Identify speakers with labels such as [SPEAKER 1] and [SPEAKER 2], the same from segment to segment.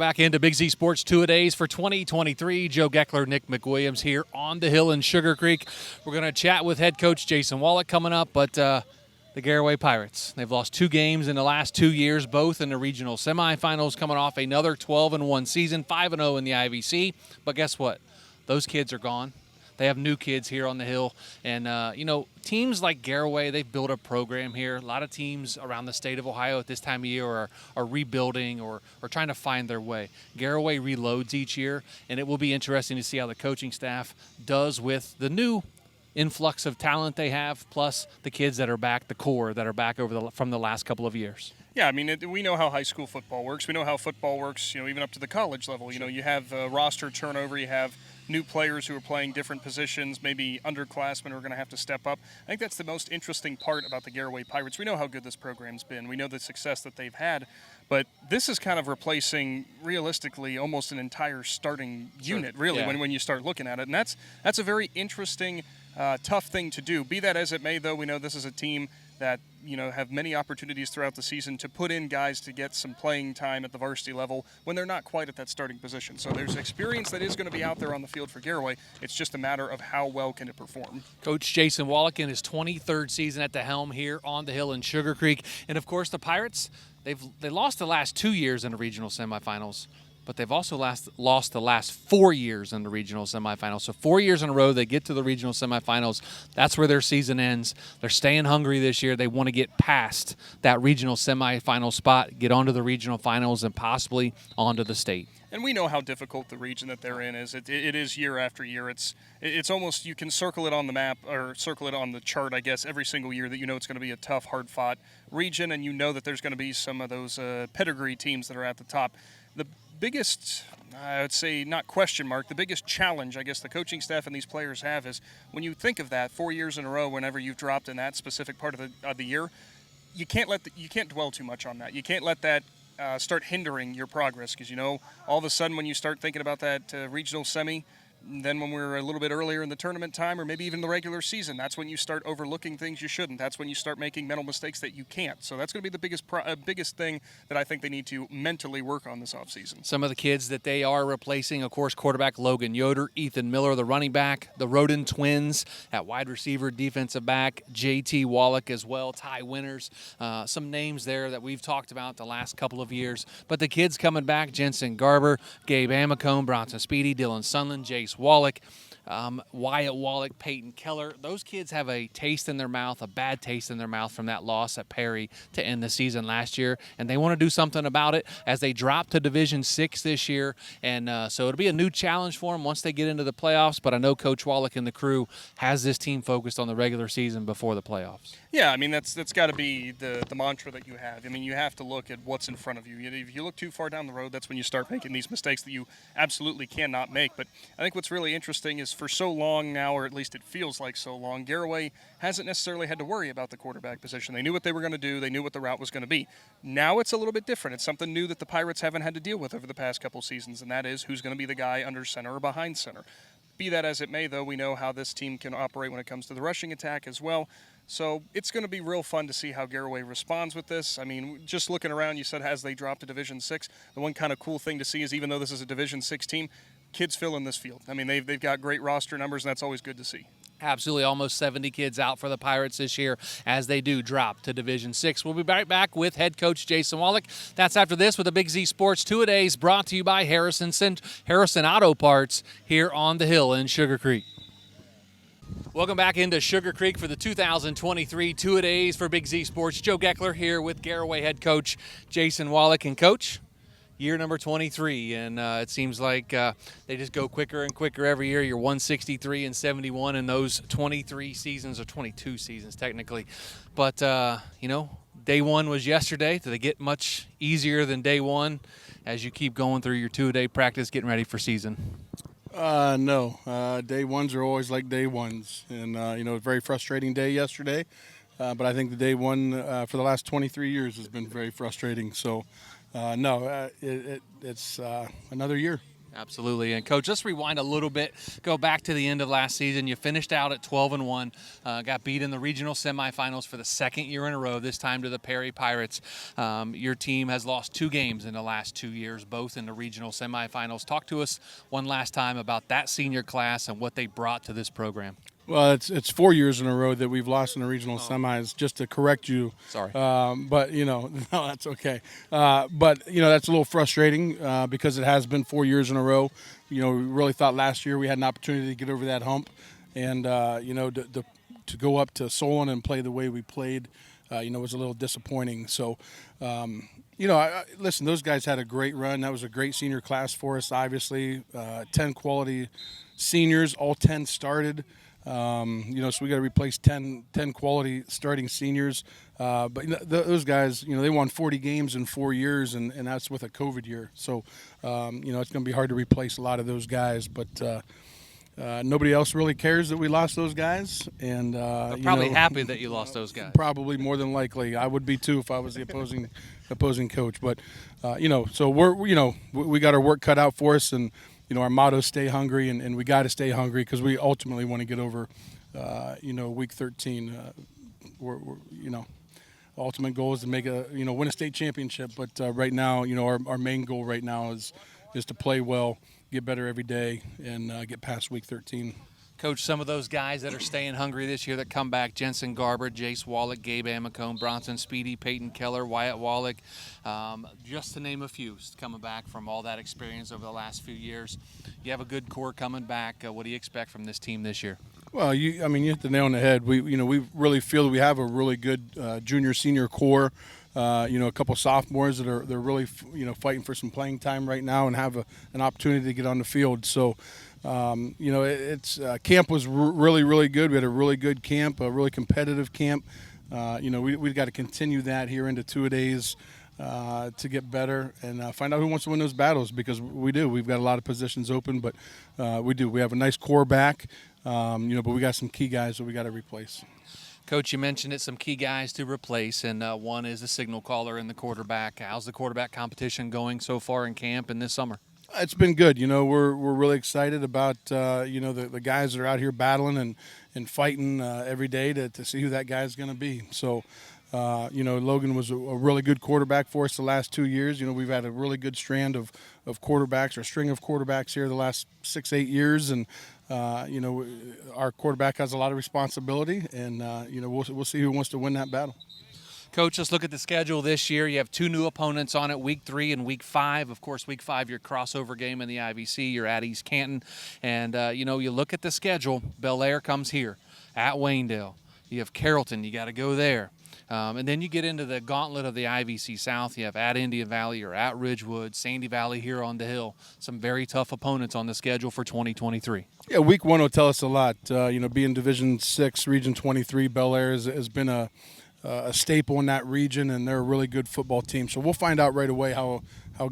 [SPEAKER 1] back into Big Z Sports 2-A-Days for 2023. Joe Geckler, Nick McWilliams here on the hill in Sugar Creek. We're going to chat with head coach Jason Wallick coming up, but the Garaway Pirates, they've lost 2 games in the last 2 years, both in the regional semifinals, coming off another 12-1 season, 5-0 in the IVC. But guess what? Those kids are gone. They have new kids here on the hill. And, teams like Garaway, they've built a program here. A lot of teams around the state of Ohio at this time of year are rebuilding or trying to find their way. Garaway reloads each year, and it will be interesting to see how the coaching staff does with the new influx of talent they have, plus the kids that are back, the core that are back from the last couple of years.
[SPEAKER 2] Yeah, I mean, we know how high school football works. We know how football works, even up to the college level. You have roster turnover. You have new players who are playing different positions, maybe underclassmen who are going to have to step up. I think that's the most interesting part about the Garaway Pirates. We know how good this program's been. We know the success that they've had. But this is kind of replacing, realistically, almost an entire starting unit, really, when you start looking at it. And that's a very interesting, tough thing to do. Be that as it may, though, we know this is a team that have many opportunities throughout the season to put in guys to get some playing time at the varsity level when they're not quite at that starting position. So there's experience that is going to be out there on the field for Garaway. It's just a matter of how well can it perform.
[SPEAKER 1] Coach Jason Wallick in his 23rd season at the helm here on the hill in Sugar Creek. And, of course, the Pirates, they lost the last 2 years in the regional semifinals, but they've also lost the last 4 years in the regional semifinals. So 4 years in a row, they get to the regional semifinals. That's where their season ends. They're staying hungry this year. They want to get past that regional semifinal spot, get onto the regional finals, and possibly onto the state.
[SPEAKER 2] And we know how difficult the region that they're in is. It is year after year. It's almost, you can circle it on the map or circle it on the chart, I guess, every single year that it's going to be a tough, hard-fought region, and that there's going to be some of those pedigree teams that are at the top. The biggest, I would say, not question mark, the biggest challenge, I guess, the coaching staff and these players have is when you think of that 4 years in a row, whenever you've dropped in that specific part of the year, you can't dwell too much on that. You can't let that start hindering your progress because, all of a sudden when you start thinking about that regional semi, then when we're a little bit earlier in the tournament time or maybe even the regular season, that's when you start overlooking things you shouldn't. That's when you start making mental mistakes that you can't. So that's going to be the biggest thing that I think they need to mentally work on this offseason.
[SPEAKER 1] Some of the kids that they are replacing, of course, quarterback Logan Yoder, Ethan Miller, the running back, the Roden twins at wide receiver, defensive back, JT Wallick as well, Ty Winters. Some names there that we've talked about the last couple of years. But the kids coming back, Jensen Garber, Gabe Amacone, Bronson Speedy, Dylan Sunland, Jace Wallick, Wyatt Wallick, Peyton Keller. Those kids have a taste in their mouth, a bad taste in their mouth from that loss at Perry to end the season last year, and they want to do something about it as they drop to Division VI this year. And so it'll be a new challenge for them once they get into the playoffs, but I know Coach Wallick and the crew has this team focused on the regular season before the playoffs.
[SPEAKER 2] Yeah, I mean, that's got to be the mantra that you have. I mean, you have to look at what's in front of you. If you look too far down the road, that's when you start making these mistakes that you absolutely cannot make. But I think what's really interesting is for so long now, or at least it feels like so long, Garaway hasn't necessarily had to worry about the quarterback position. They knew what they were going to do. They knew what the route was going to be. Now it's a little bit different. It's something new that the Pirates haven't had to deal with over the past couple seasons, and that is who's going to be the guy under center or behind center. Be that as it may, though, we know how this team can operate when it comes to the rushing attack as well. So it's going to be real fun to see how Garaway responds with this. I mean, just looking around, you said as they drop to Division VI, the one kind of cool thing to see is even though this is a Division VI team, kids fill in this field. I mean, they've got great roster numbers, and that's always good to see.
[SPEAKER 1] Absolutely, almost 70 kids out for the Pirates this year as they do drop to Division VI. We'll be right back with head coach Jason Wallick. That's after this with the Big Z Sports 2-A-Days brought to you by Harrison Auto Parts here on the hill in Sugar Creek. Welcome back into Sugar Creek for the 2023 2-A-Days for Big Z Sports. Joe Geckler here with Garaway head coach Jason Wallick. And coach, year number 23, and it seems like they just go quicker and quicker every year. You're 163 and 71 in those 23 seasons, or 22 seasons technically. But, day one was yesterday. Do they get much easier than day one as you keep going through your 2-a-day practice, getting ready for season?
[SPEAKER 3] No. Day ones are always like day ones. And, a very frustrating day yesterday. But I think the day one for the last 23 years has been very frustrating. So, it's another year.
[SPEAKER 1] Absolutely. And Coach, let's rewind a little bit. Go back to the end of last season. You finished out at 12-1, got beat in the regional semifinals for the second year in a row. This time to the Perry Pirates. Your team has lost 2 games in the last 2 years, both in the regional semifinals. Talk to us one last time about that senior class and what they brought to this program.
[SPEAKER 3] Well, it's 4 years in a row that we've lost in the regional semis. Just to correct you,
[SPEAKER 1] Sorry.
[SPEAKER 3] but no, that's okay. But that's a little frustrating because it has been 4 years in a row. We really thought last year we had an opportunity to get over that hump, and to go up to Solon and play the way we played, was a little disappointing. So. Listen, those guys had a great run. That was a great senior class for us, obviously. 10 quality seniors, all 10 started. So we got to replace 10 quality starting seniors. But those guys, they won 40 games in 4 years, and that's with a COVID year. So, it's going to be hard to replace a lot of those guys. But nobody else really cares that we lost those guys. And
[SPEAKER 1] probably happy that you lost those guys.
[SPEAKER 3] Probably more than likely. I would be too if I was the opposing coach. But, so we got our work cut out for us, and our motto is stay hungry, and we got to stay hungry because we ultimately want to get over, week 13. Ultimate goal is to make win a state championship. But right now, our main goal right now is to play well, get better every day, and get past week 13.
[SPEAKER 1] Coach, some of those guys that are staying hungry this year that come back, Jensen Garber, Jace Wallick, Gabe Amicone, Bronson Speedy, Peyton Keller, Wyatt Wallick, just to name a few, coming back from all that experience over the last few years. You have a good core coming back. What do you expect from this team this year?
[SPEAKER 3] Well, you hit the nail on the head. We really feel that we have a really good junior, senior core. A couple sophomores that are really fighting for some playing time right now and have an opportunity to get on the field. So, camp was really, really good. We had a really good camp, a really competitive camp. We've got to continue that here into 2 days to get better and find out who wants to win those battles, because we do. We've got a lot of positions open, but we do. We have a nice core back, but we got some key guys that we got to replace.
[SPEAKER 1] Coach, you mentioned it, some key guys to replace, and one is the signal caller and the quarterback. How's the quarterback competition going so far in camp and this summer?
[SPEAKER 3] It's been good. We're really excited about the guys that are out here battling and fighting every day to see who that guy's going to be. So, Logan was a really good quarterback for us the last 2 years. We've had a really good strand of quarterbacks, or string of quarterbacks here the last 6-8 years, and our quarterback has a lot of responsibility, and we'll see who wants to win that battle.
[SPEAKER 1] Coach, let's look at the schedule this year. You have 2 new opponents on it, Week 3 and Week 5. Of course, Week 5, your crossover game in the IVC. You're at East Canton. And, you look at the schedule. Bel Air comes here, at Waynedale. You have Carrollton. You got to go there. And then you get into the gauntlet of the IVC South. You have at Indian Valley or at Ridgewood, Sandy Valley here on the hill. Some very tough opponents on the schedule for 2023.
[SPEAKER 3] Yeah, Week 1 will tell us a lot. Being Division 6, Region 23, Bel Air has been a staple in that region, and they're a really good football team. So we'll find out right away how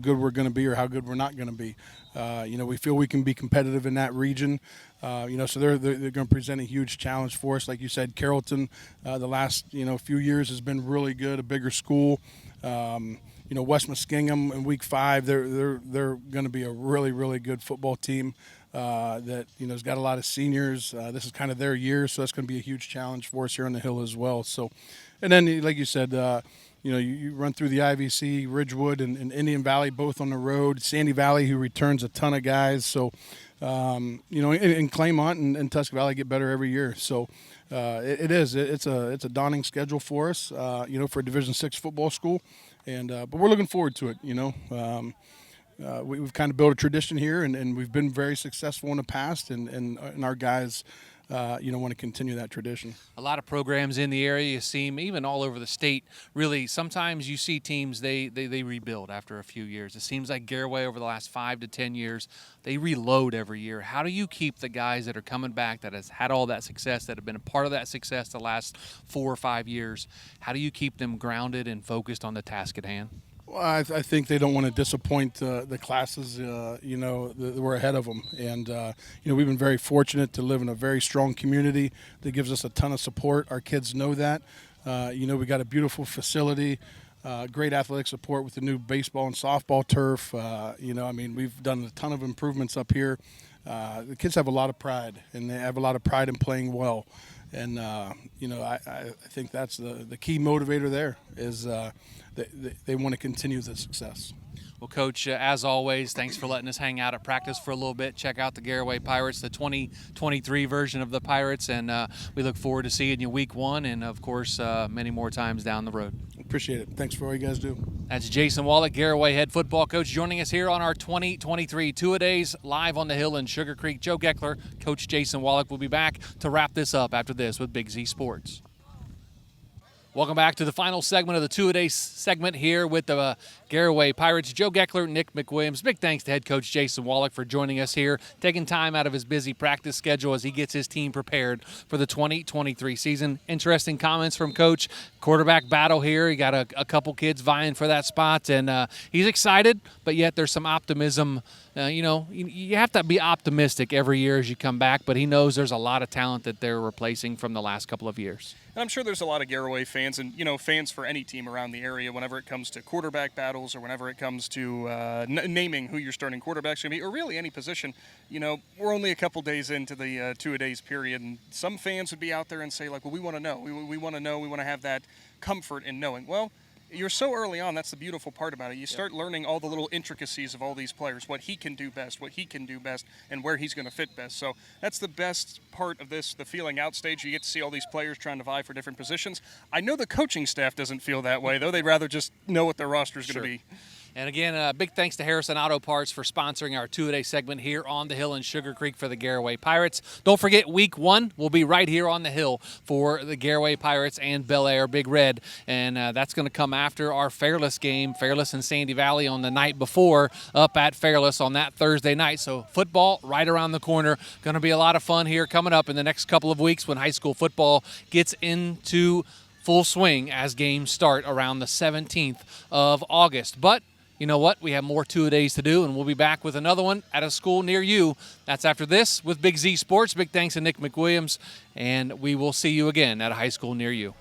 [SPEAKER 3] good we're going to be or how good we're not going to be. We feel we can be competitive in that region. So they're going to present a huge challenge for us. Like you said, Carrollton, the last few years has been really good, a bigger school. West Muskingum in Week 5, they're going to be a really, really good football team that has got a lot of seniors. This is kind of their year, so that's going to be a huge challenge for us here on the hill as well. So, and then like you said, you run through the IVC, Ridgewood and Indian Valley, both on the road. Sandy Valley, who returns a ton of guys. So, and Claymont and Tusk Valley get better every year. So, it's a daunting schedule for us, for a Division 6 football school, and but we're looking forward to it. We've kind of built a tradition here, and we've been very successful in the past, and our guys want to continue that tradition.
[SPEAKER 1] A lot of programs in the area, you see them even all over the state. Really, sometimes you see teams, they rebuild after a few years. It seems like Garaway over the last 5 to 10 years, they reload every year. How do you keep the guys that are coming back, that has had all that success, that have been a part of that success the last 4 or 5 years, how do you keep them grounded and focused on the task at hand?
[SPEAKER 3] Well, I think they don't want to disappoint the classes, that we're ahead of them. And, we've been very fortunate to live in a very strong community that gives us a ton of support. Our kids know that. We got a beautiful facility. great athletic support with the new baseball and softball turf. We've done a ton of improvements up here. The kids have a lot of pride, and they have a lot of pride in playing well. And, I think that's the key motivator there is they want to continue the success.
[SPEAKER 1] Well, Coach, as always, thanks for letting us hang out at practice for a little bit. Check out the Garaway Pirates, the 2023 version of the Pirates, and we look forward to seeing you week 1 and, of course, many more times down the road.
[SPEAKER 3] Appreciate it. Thanks for all you guys do.
[SPEAKER 1] That's Jason Wallick, Garaway head football coach, joining us here on our 2023 Two-A-Days live on the Hill in Sugar Creek. Joe Geckler, Coach Jason Wallick will be back to wrap this up after this with Big Z Sports. Welcome back to the final segment of the Two-A-Days segment here with the Garaway Pirates. Joe Geckler, Nick McWilliams. Big thanks to head coach Jason Wallick for joining us here, taking time out of his busy practice schedule as he gets his team prepared for the 2023 season. Interesting comments from Coach. Quarterback battle here. He got a couple kids vying for that spot, and he's excited, but yet there's some optimism. You have to be optimistic every year as you come back, but he knows there's a lot of talent that they're replacing from the last couple of years.
[SPEAKER 2] And I'm sure there's a lot of Garaway fans and, fans for any team around the area whenever it comes to quarterback battles or whenever it comes to naming who your starting quarterback's going to be, or really any position. We're only a couple days into the two-a-days period, and some fans would be out there and say, like, well, we want to know. We want to know. We want to have that comfort in knowing. Well, you're so early on. That's the beautiful part about it. You start learning all the little intricacies of all these players, what he can do best, and where he's going to fit best. So that's the best part of this, the feeling out stage. You get to see all these players trying to vie for different positions. I know the coaching staff doesn't feel that way, though. They'd rather just know what their roster is going to be.
[SPEAKER 1] And again, big thanks to Harrison Auto Parts for sponsoring our Two-A-Day segment here on the Hill in Sugar Creek for the Garaway Pirates. Don't forget, week 1 will be right here on the Hill for the Garaway Pirates and Bel Air Big Red. And that's going to come after our Fairless game, Fairless and Sandy Valley on the night before, up at Fairless on that Thursday night. So football right around the corner. Going to be a lot of fun here coming up in the next couple of weeks when high school football gets into full swing as games start around the 17th of August. But you know what? We have more Two-A-Days to do, and we'll be back with another one at a school near you. That's after this with Big Z Sports. Big thanks to Nick McWilliams, and we will see you again at a high school near you.